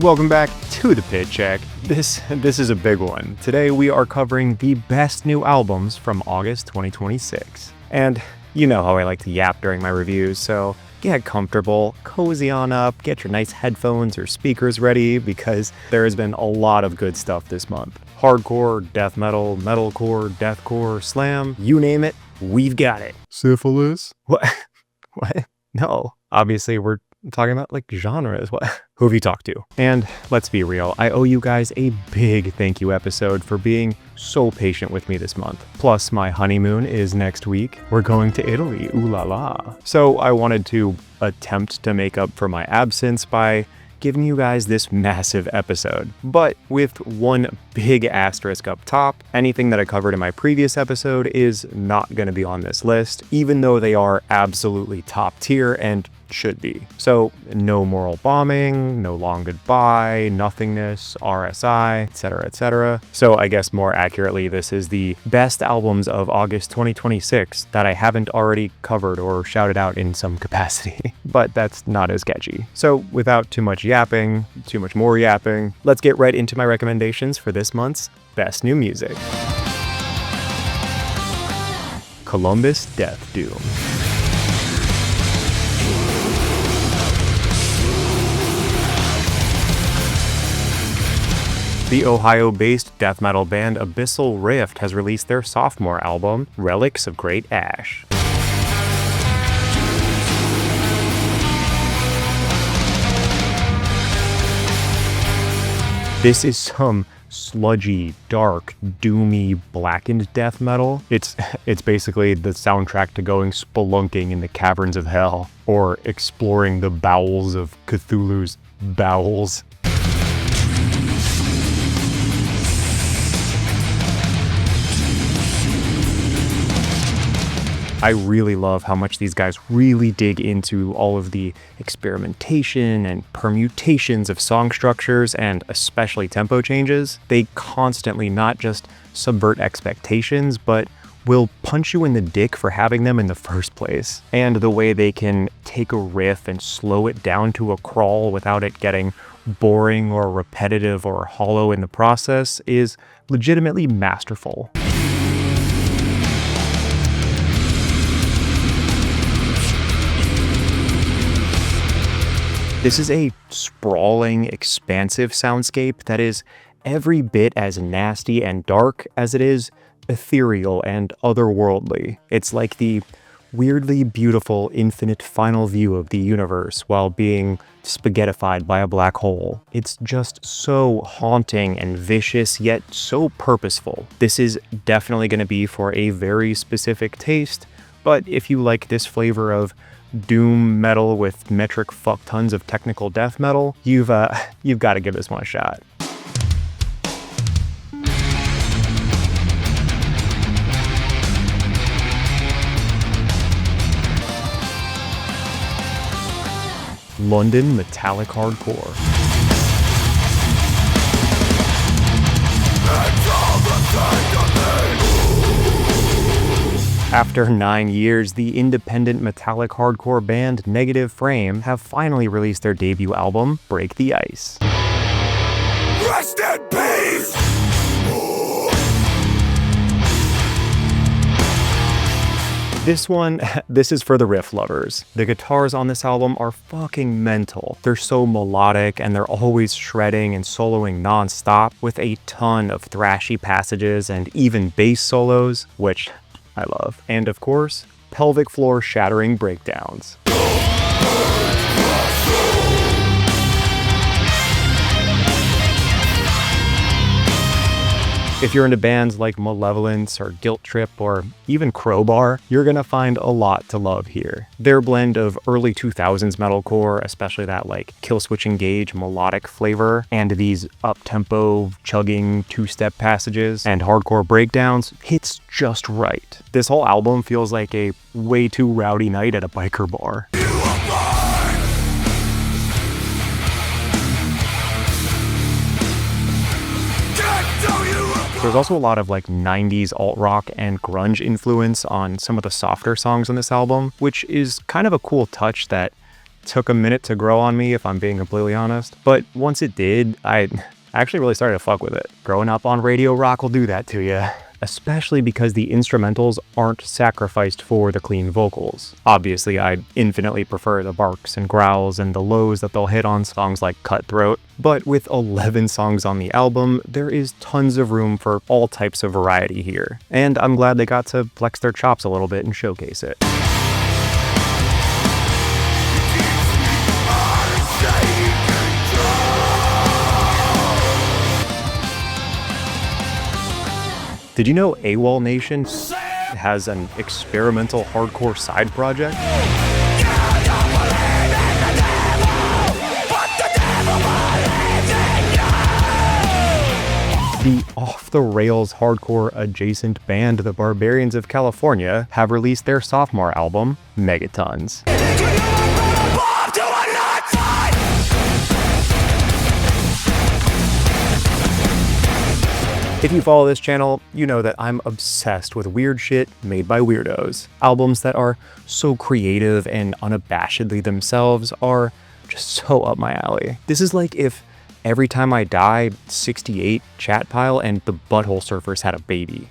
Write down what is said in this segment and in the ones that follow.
Welcome back to the Pit Check. This is a big one. Today we are covering the best new albums from August 2026. And you know how I like to yap during my reviews, so get comfortable, cozy on up, get your nice headphones or speakers ready because there has been a lot of good stuff this month. Hardcore, death metal, metalcore, deathcore, slam, you name it, we've got it. Syphilis? What? What? No. Obviously we're talking about like genres. What? Who have you talked to? And let's be real, I owe you guys a big thank you episode for being so patient with me this month. Plus my honeymoon is next week. We're going to Italy, ooh la la. So I wanted to attempt to make up for my absence by giving you guys this massive episode, but with one big asterisk up top. Anything that I covered in my previous episode is not going to be on this list, even though they are absolutely top tier and should be. So no moral bombing, no long goodbye, nothingness, RSI, etc., etc. So I guess more accurately, this is the best albums of August 2026 that I haven't already covered or shouted out in some capacity. But that's not as sketchy. So without too much yapping, too much more yapping, let's get right into my recommendations for this month's best new music. Columbus Death Doom. The Ohio-based death metal band Abyssal Rift has released their sophomore album, Relics of Great Ash. This is some sludgy, dark, doomy, blackened death metal. It's basically the soundtrack to going spelunking in the caverns of hell, or exploring the bowels of Cthulhu's bowels. I really love how much these guys really dig into all of the experimentation and permutations of song structures and especially tempo changes. They constantly not just subvert expectations, but will punch you in the dick for having them in the first place. And the way they can take a riff and slow it down to a crawl without it getting boring or repetitive or hollow in the process is legitimately masterful. This is a sprawling, expansive soundscape that is every bit as nasty and dark as it is ethereal and otherworldly. It's like the weirdly beautiful infinite final view of the universe while being spaghettified by a black hole. It's just so haunting and vicious, yet so purposeful. This is definitely going to be for a very specific taste, but if you like this flavor of doom metal with metric fuck tons of technical death metal, you've got to give this one a shot. London Metallic Hardcore. After 9 years, the independent metallic hardcore band Negative Frame have finally released their debut album, Break the Ice. Rest in peace! This is for the riff lovers. The guitars on this album are fucking mental. They're so melodic and they're always shredding and soloing non-stop with a ton of thrashy passages and even bass solos, which I love. And of course, pelvic floor shattering breakdowns. If you're into bands like Malevolence or Guilt Trip or even Crowbar, you're gonna find a lot to love here. Their blend of early 2000s metalcore, especially that like Killswitch Engage melodic flavor, and these up-tempo, chugging two-step passages and hardcore breakdowns hits just right. This whole album feels like a way too rowdy night at a biker bar. There's also a lot of like 90s alt-rock and grunge influence on some of the softer songs on this album, which is kind of a cool touch that took a minute to grow on me, if I'm being completely honest. But once it did, I actually really started to fuck with it. Growing up on radio rock will do that to you. Especially because the instrumentals aren't sacrificed for the clean vocals. Obviously, I infinitely prefer the barks and growls and the lows that they'll hit on songs like Cutthroat, but with 11 songs on the album, there is tons of room for all types of variety here, and I'm glad they got to flex their chops a little bit and showcase it. Did you know AWOL Nation has an experimental hardcore side project? The off-the-rails hardcore adjacent band, the Barbarians of California, have released their sophomore album, Megatons. If you follow this channel, you know that I'm obsessed with weird shit made by weirdos. Albums that are so creative and unabashedly themselves are just so up my alley. This is like if Every Time I Die, 68, Chat Pile, and the Butthole Surfers had a baby.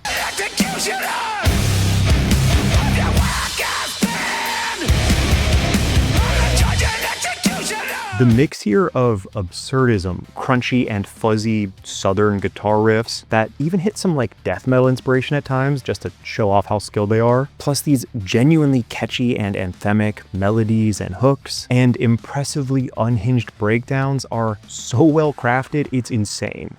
The mix here of absurdism, crunchy and fuzzy southern guitar riffs that even hit some like death metal inspiration at times just to show off how skilled they are, plus these genuinely catchy and anthemic melodies and hooks, and impressively unhinged breakdowns are so well crafted, it's insane.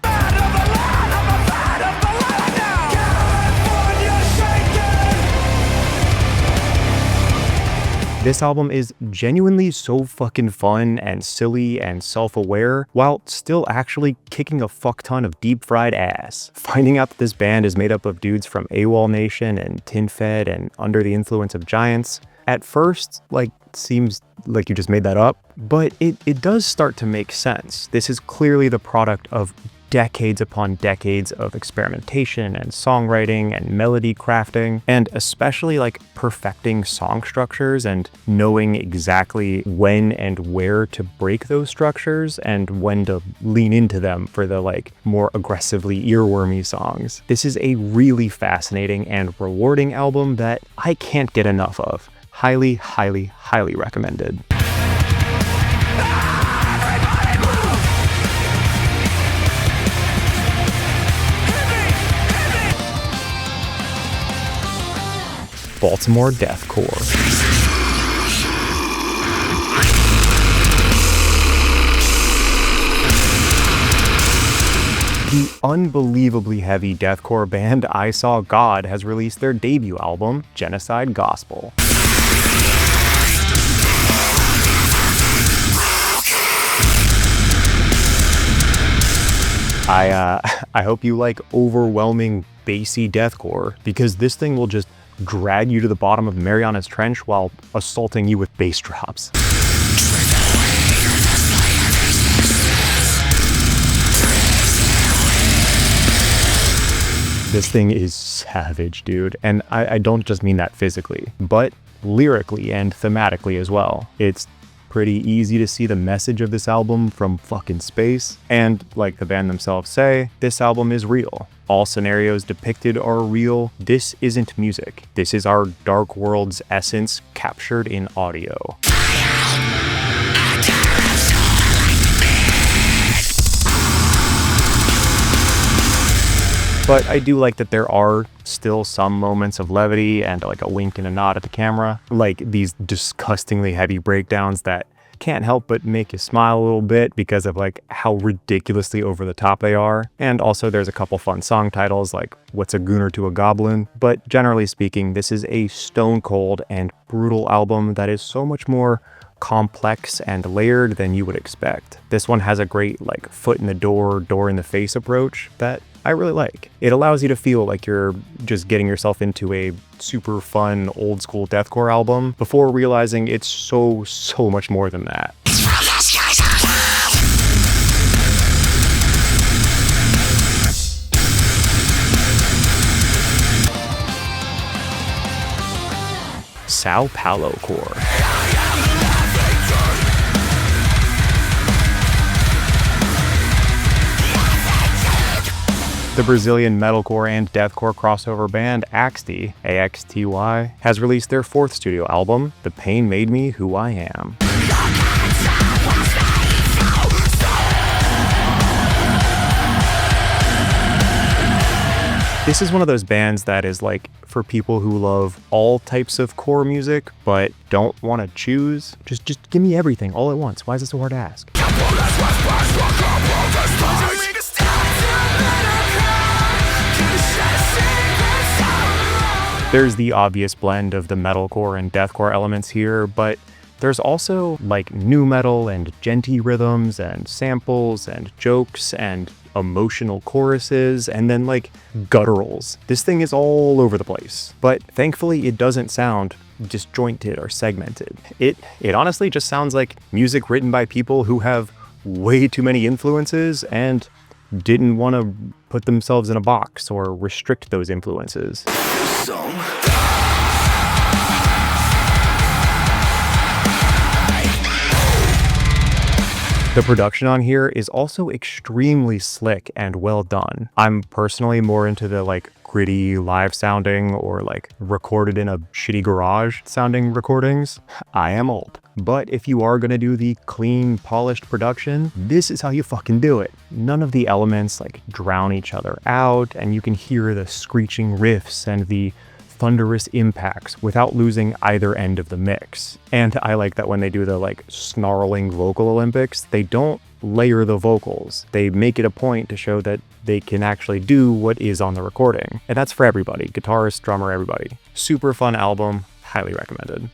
This album is genuinely so fucking fun and silly and self-aware, while still actually kicking a fuck ton of deep-fried ass. Finding out that this band is made up of dudes from AWOL Nation and Tin-Fed and Under the Influence of Giants, at first, seems like you just made that up, but it does start to make sense. This is clearly the product of decades upon decades of experimentation and songwriting and melody crafting, and especially perfecting song structures and knowing exactly when and where to break those structures and when to lean into them for the more aggressively earwormy songs. This is a really fascinating and rewarding album that I can't get enough of. Highly, highly, highly recommended. Baltimore Deathcore. The unbelievably heavy deathcore band Eyesawgod has released their debut album, Genocide Gospel. I hope you like overwhelming bassy deathcore, because this thing will just drag you to the bottom of Mariana's Trench while assaulting you with bass drops. This thing is savage, dude. And I don't just mean that physically, but lyrically and thematically as well. It's pretty easy to see the message of this album from fucking space. And like the band themselves say, this album is real. All scenarios depicted are real. This isn't music. This is our dark world's essence captured in audio. But I do like that there are still some moments of levity and a wink and a nod at the camera, like these disgustingly heavy breakdowns that can't help but make you smile a little bit because of how ridiculously over the top they are. And also there's a couple fun song titles like What's a Gooner to a Goblin? But generally speaking, this is a stone cold and brutal album that is so much more complex and layered than you would expect. This one has a great foot in the door in the face approach that I really like. It allows you to feel like you're just getting yourself into a super fun old school deathcore album before realizing it's so much more than that. Sao Paulo Core. The Brazilian metalcore and deathcore crossover band AXTY, AXTY, has released their 4th studio album, The Pain Made Me Who I Am. This is one of those bands that is like for people who love all types of core music, but don't want to choose. Just give me everything all at once. Why is it so hard to ask? There's the obvious blend of the metalcore and deathcore elements here, but there's also like nu metal and djenty rhythms and samples and jokes and emotional choruses and then like gutturals. This thing is all over the place, but thankfully it doesn't sound disjointed or segmented. It honestly just sounds like music written by people who have way too many influences and didn't want to put themselves in a box or restrict those influences. The production on here is also extremely slick and well done. I'm personally more into the like gritty live sounding or like recorded in a shitty garage sounding recordings. I am old. But if you are gonna do the clean, polished production, this is how you fucking do it. None of the elements like drown each other out, and you can hear the screeching riffs and the thunderous impacts without losing either end of the mix. And I like that when they do the like snarling vocal Olympics, they don't layer the vocals. They make it a point to show that they can actually do what is on the recording. And that's for everybody, guitarist, drummer, everybody. Super fun album, highly recommended.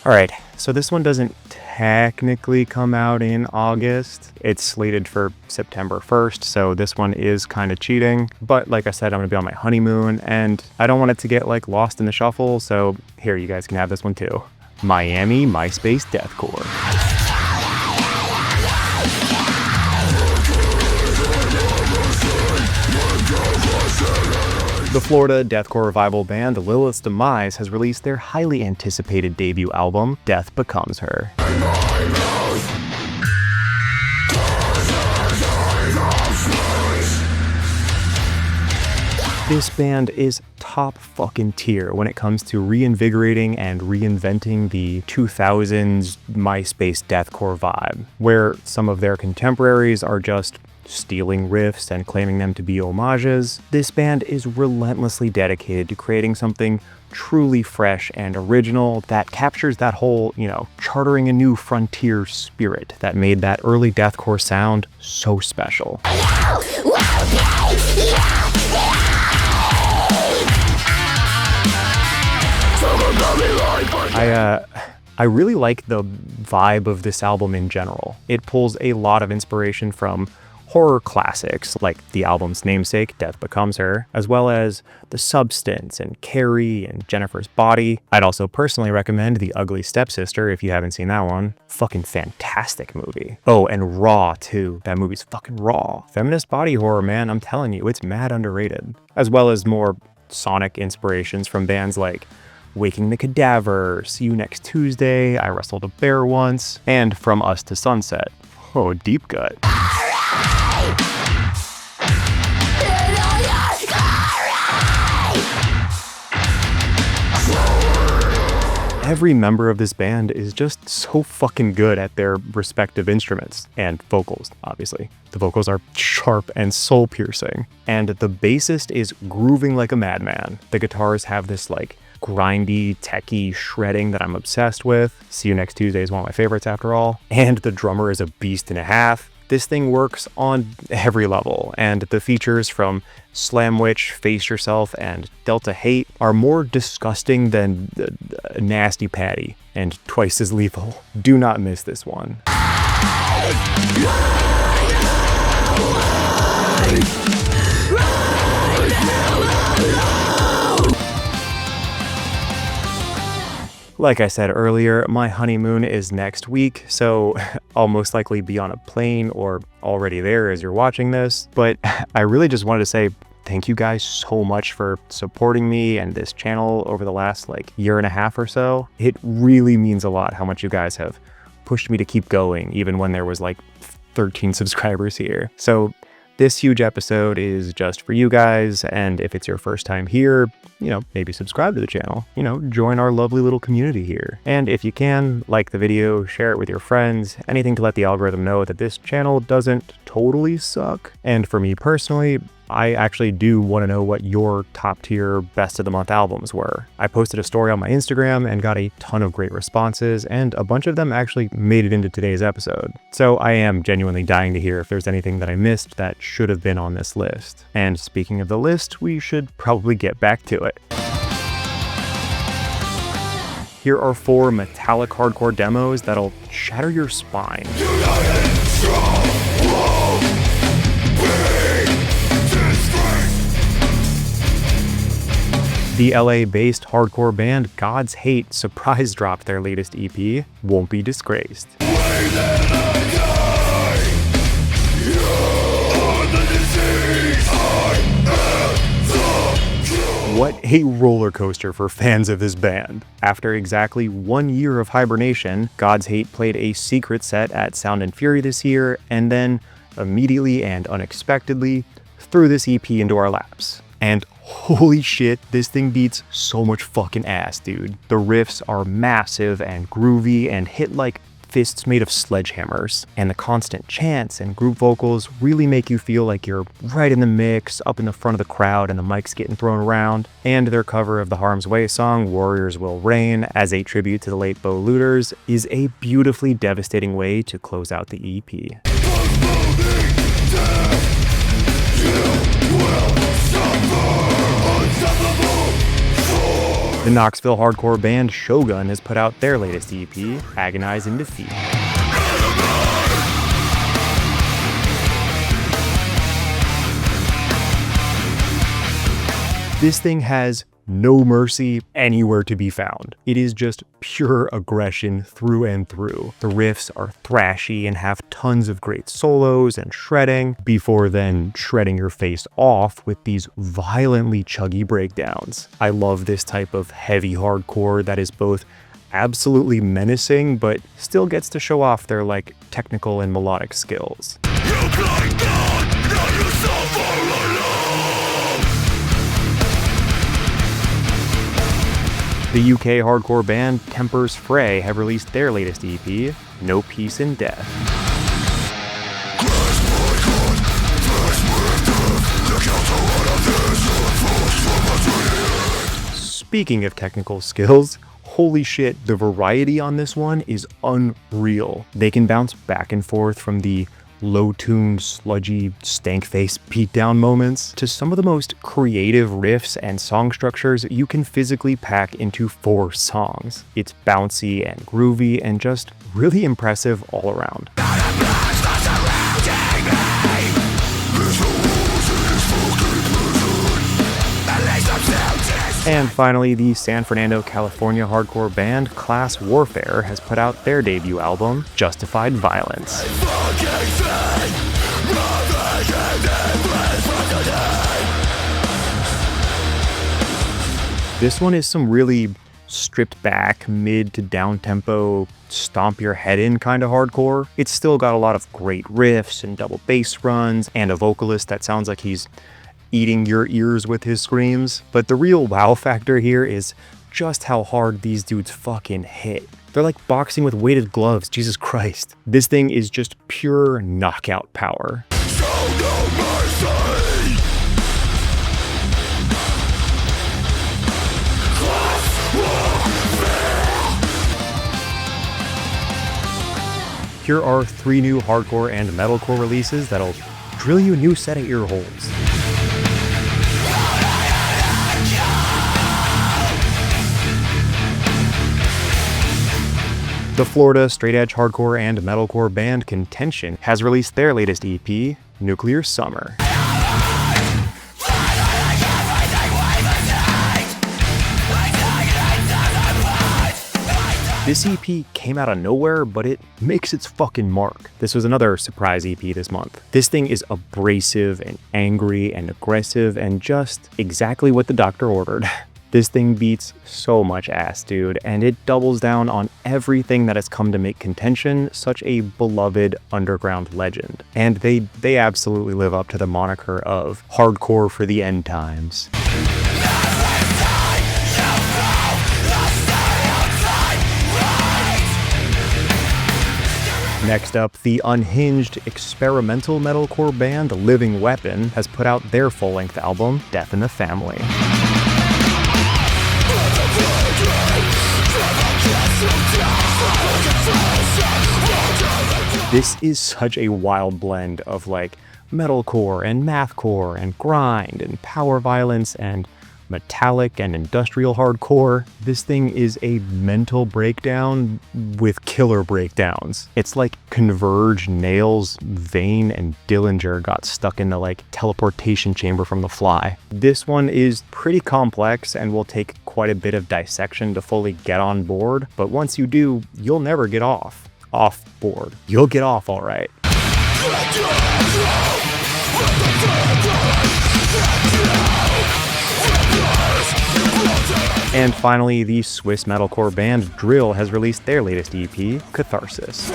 All right, so this one doesn't technically come out in August. It's slated for September 1st, so this one is kind of cheating. But like I said, I'm gonna be on my honeymoon, and I don't want it to get like lost in the shuffle, so here, you guys can have this one too. Miami Myspace Deathcore. The Florida deathcore revival band Lilith's Demise has released their highly anticipated debut album, Death Becomes Her. This band is top fucking tier when it comes to reinvigorating and reinventing the 2000s Myspace deathcore vibe, where some of their contemporaries are just stealing riffs and claiming them to be homages. This band is relentlessly dedicated to creating something truly fresh and original that captures that whole, chartering a new frontier spirit that made that early deathcore sound so special. I really like the vibe of this album in general. It pulls a lot of inspiration from horror classics like the album's namesake, Death Becomes Her, as well as The Substance and Carrie and Jennifer's Body. I'd also personally recommend The Ugly Stepsister if you haven't seen that one. Fucking fantastic movie. Oh, and Raw too. That movie's fucking raw. Feminist body horror, man, I'm telling you, it's mad underrated. As well as more sonic inspirations from bands like Waking the Cadaver, See You Next Tuesday, I Wrestled a Bear Once, and From Us to Sunset. Oh, deep cut. Every member of this band is just so fucking good at their respective instruments and vocals, obviously. The vocals are sharp and soul-piercing, and the bassist is grooving like a madman. The guitars have this like grindy, techie shredding that I'm obsessed with. See You Next Tuesday is one of my favorites after all. And the drummer is a beast and a half. This thing works on every level, and the features from Slamwich, Face Yourself, and Delta Hate are more disgusting than Nasty Patty, and twice as lethal. Do not miss this one. Like I said earlier, my honeymoon is next week, so I'll most likely be on a plane or already there as you're watching this, but I really just wanted to say thank you guys so much for supporting me and this channel over the last like year and a half or so. It really means a lot how much you guys have pushed me to keep going, even when there was like 13 subscribers here. So this huge episode is just for you guys, and if it's your first time here, you know, maybe subscribe to the channel, you know, join our lovely little community here. And if you can, like the video, share it with your friends, anything to let the algorithm know that this channel doesn't totally suck. And for me personally, I actually do want to know what your top tier best of the month albums were. I posted a story on my Instagram and got a ton of great responses, and a bunch of them actually made it into today's episode. So I am genuinely dying to hear if there's anything that I missed that should have been on this list. And speaking of the list, we should probably get back to it. Here are 4 metallic hardcore demos that'll shatter your spine. United, strong, won't be disgraced. The LA-based hardcore band God's Hate surprise dropped their latest EP, Won't Be Disgraced. Way that I die. You're the disease. I am the cure. What a roller coaster for fans of this band. After exactly 1 year of hibernation, God's Hate played a secret set at Sound and Fury this year, and then immediately and unexpectedly threw this EP into our laps. And holy shit, this thing beats so much fucking ass, dude. The riffs are massive and groovy and hit like fists made of sledgehammers. And the constant chants and group vocals really make you feel like you're right in the mix, up in the front of the crowd and the mic's getting thrown around. And their cover of the Harm's Way song, Warriors Will Reign, as a tribute to the late Bo Looters, is a beautifully devastating way to close out the EP. The Knoxville hardcore band Shogun has put out their latest EP, Agonize in Defeat. This thing has no mercy anywhere to be found. It is just pure aggression through and through. The riffs are thrashy and have tons of great solos and shredding, before then shredding your face off with these violently chuggy breakdowns. I love this type of heavy hardcore that is both absolutely menacing, but still gets to show off their like technical and melodic skills. The UK hardcore band Temper's Fray have released their latest EP, No Peace in Death. Speaking of technical skills, holy shit, the variety on this one is unreal. They can bounce back and forth from the low-tuned, sludgy, stank-face beatdown moments to some of the most creative riffs and song structures you can physically pack into 4 songs. It's bouncy and groovy and just really impressive all around. And finally, the San Fernando, California hardcore band Class Warfare has put out their debut album, Justified Violence. This one is some really stripped back, mid to down tempo, stomp your head in kind of hardcore. It's still got a lot of great riffs and double bass runs and a vocalist that sounds like he's eating your ears with his screams. But the real wow factor here is just how hard these dudes fucking hit. They're like boxing with weighted gloves, Jesus Christ. This thing is just pure knockout power. Here are 3 new hardcore and metalcore releases that'll drill you a new set of ear holes. The Florida straight edge hardcore and metalcore band Contention has released their latest EP, Nuclear Summer. This EP came out of nowhere, but it makes its fucking mark. This was another surprise EP this month. This thing is abrasive and angry and aggressive and just exactly what the doctor ordered. This thing beats so much ass, dude, and it doubles down on everything that has come to make Contention such a beloved underground legend. And they absolutely live up to the moniker of hardcore for the end times. Next up, the unhinged experimental metalcore band Living Weapon has put out their full-length album, Death in the Family. This is such a wild blend of like metalcore and mathcore and grind and power violence and metallic and industrial hardcore. This thing is a mental breakdown with killer breakdowns. It's like Converge, Nails, Vane, and Dillinger got stuck in the like teleportation chamber from The Fly. This one is pretty complex and will take quite a bit of dissection to fully get on board, but once you do, you'll never get off board. You'll get off all right. And finally, the Swiss metalcore band Drill has released their latest EP, Catharsis.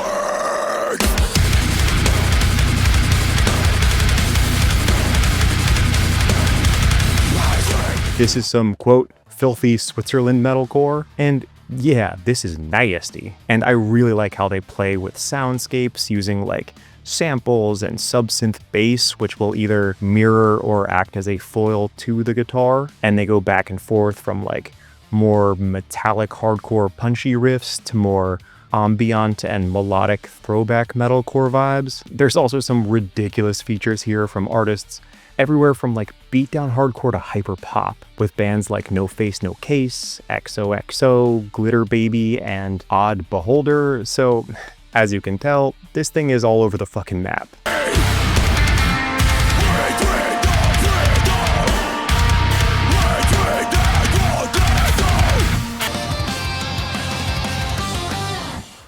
This is some, quote, filthy Switzerland metalcore, and yeah, this is nasty. And I really like how they play with soundscapes using like samples and subsynth bass, which will either mirror or act as a foil to the guitar, and they go back and forth from like more metallic hardcore punchy riffs to more ambient and melodic throwback metalcore vibes. There's also some ridiculous features here from artists everywhere from like beatdown hardcore to hyper pop, with bands like No Face No Case, XOXO, Glitter Baby, and Odd Beholder. So as you can tell, this thing is all over the fucking map.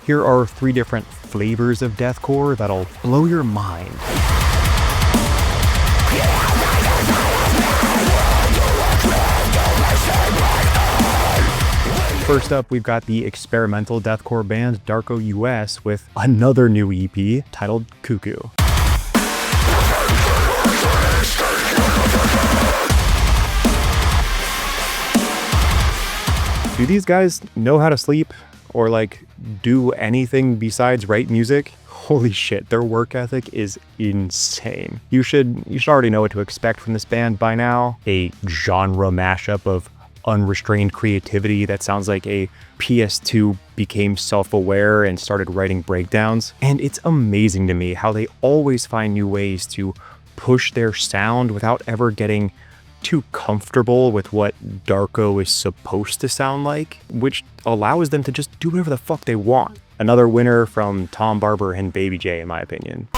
Here are 3 different flavors of deathcore that'll blow your mind. First up, we've got the experimental deathcore band Darko US with another new EP titled Cuckoo. Do these guys know how to sleep or like do anything besides write music? Holy shit, their work ethic is insane. You should already know what to expect from this band by now. A genre mashup of unrestrained creativity that sounds like a PS2 became self-aware and started writing breakdowns. And it's amazing to me how they always find new ways to push their sound without ever getting too comfortable with what Darko is supposed to sound like, which allows them to just do whatever the fuck they want. Another winner from Tom Barber and Baby J, in my opinion.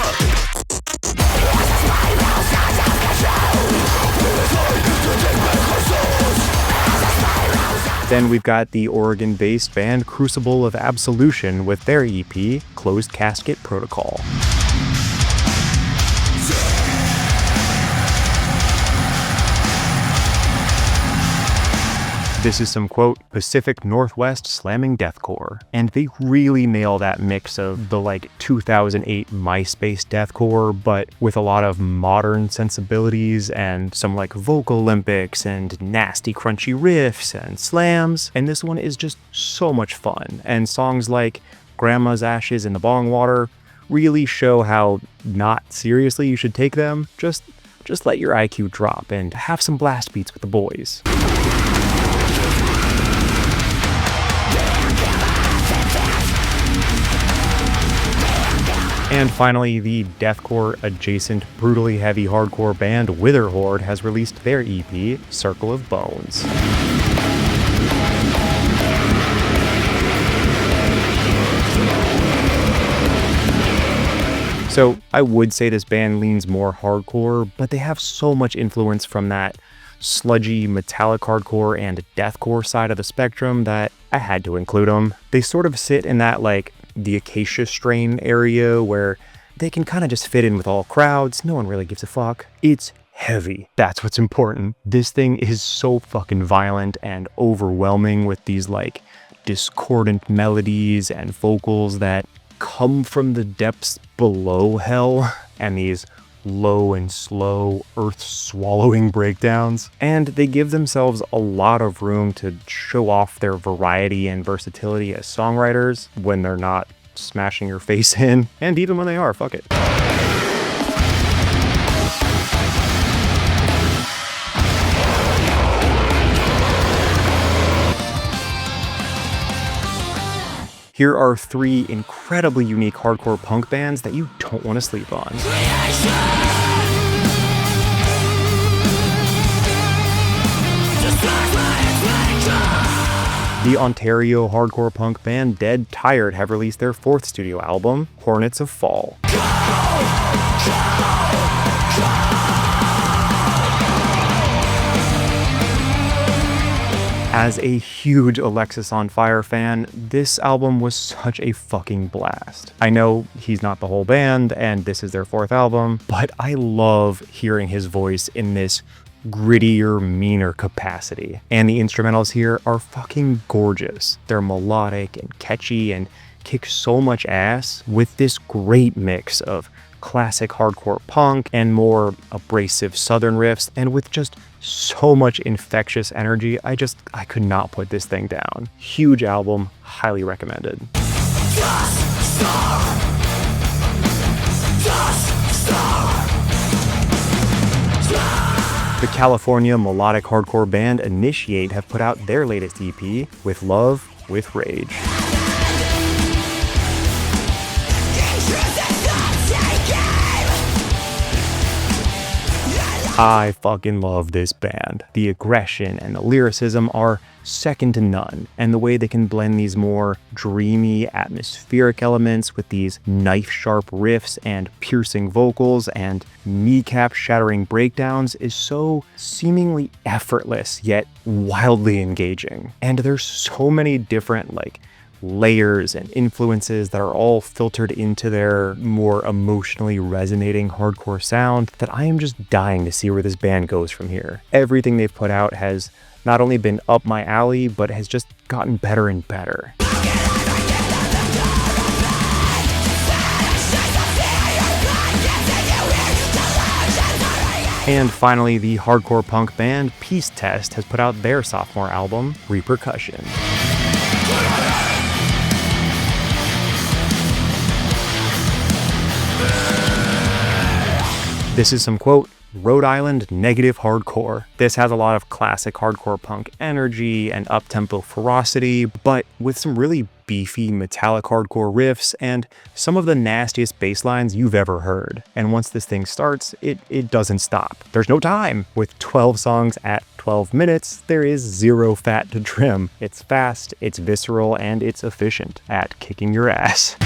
Then we've got the Oregon-based band Crucible of Absolution with their EP, Closed Casket Protocol. This is some, quote, Pacific Northwest slamming deathcore. And they really nail that mix of the like 2008 Myspace deathcore, but with a lot of modern sensibilities and some like vocal Olympics and nasty crunchy riffs and slams. And this one is just so much fun. And songs like Grandma's Ashes in the Bong Water really show how not seriously you should take them. Just let your IQ drop and have some blast beats with the boys. And finally, the deathcore adjacent brutally heavy hardcore band Witherhorde has released their EP, Circle of Bones. So I would say this band leans more hardcore, but they have so much influence from that sludgy metallic hardcore and deathcore side of the spectrum that I had to include them. They sort of sit in that like the Acacia strain area where they can kind of just fit in with all crowds. No one really gives a fuck. It's heavy. That's what's important. This thing is so fucking violent and overwhelming with these like discordant melodies and vocals that come from the depths below hell, and these low and slow earth-swallowing breakdowns. And they give themselves a lot of room to show off their variety and versatility as songwriters when they're not smashing your face in, and even when they are, fuck it. Here are 3 incredibly unique hardcore punk bands that you don't want to sleep on. The Ontario hardcore punk band Dead Tired have released their 4th studio album, Hornets of Fall. As a huge Alexis on Fire fan, this album was such a fucking blast. I know he's not the whole band, and this is their 4th album, but I love hearing his voice in this grittier, meaner capacity. And the instrumentals here are fucking gorgeous. They're melodic and catchy and kick so much ass with this great mix of classic hardcore punk and more abrasive southern riffs, and with just so much infectious energy. I could not put this thing down. Huge album, highly recommended. The California melodic hardcore band Initiate have put out their latest EP, With Love, With Rage. I fucking love this band. The aggression and the lyricism are second to none, and the way they can blend these more dreamy, atmospheric elements with these knife-sharp riffs and piercing vocals and kneecap-shattering breakdowns is so seemingly effortless, yet wildly engaging. And there's so many different, like, layers and influences that are all filtered into their more emotionally resonating hardcore sound that I am just dying to see where this band goes from here. Everything they've put out has not only been up my alley, but has just gotten better and better. And finally, the hardcore punk band Peace Test has put out their sophomore album, Repercussion. This is some, quote, Rhode Island negative hardcore. This has a lot of classic hardcore punk energy and up-tempo ferocity, but with some really beefy metallic hardcore riffs and some of the nastiest bass lines you've ever heard. And once this thing starts, it doesn't stop. There's no time. With 12 songs at 12 minutes, there is zero fat to trim. It's fast, it's visceral, and it's efficient at kicking your ass.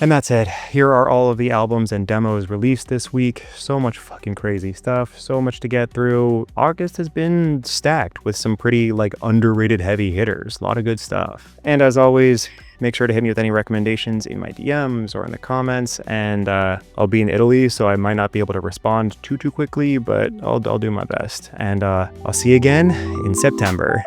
And that's it. Here are all of the albums and demos released this week. So much fucking crazy stuff, so much to get through. August has been stacked with some pretty like underrated heavy hitters. A lot of good stuff. And as always, make sure to hit me with any recommendations in my DMs or in the comments. And I'll be in Italy, so I might not be able to respond too quickly, but I'll do my best. And I'll see you again in September.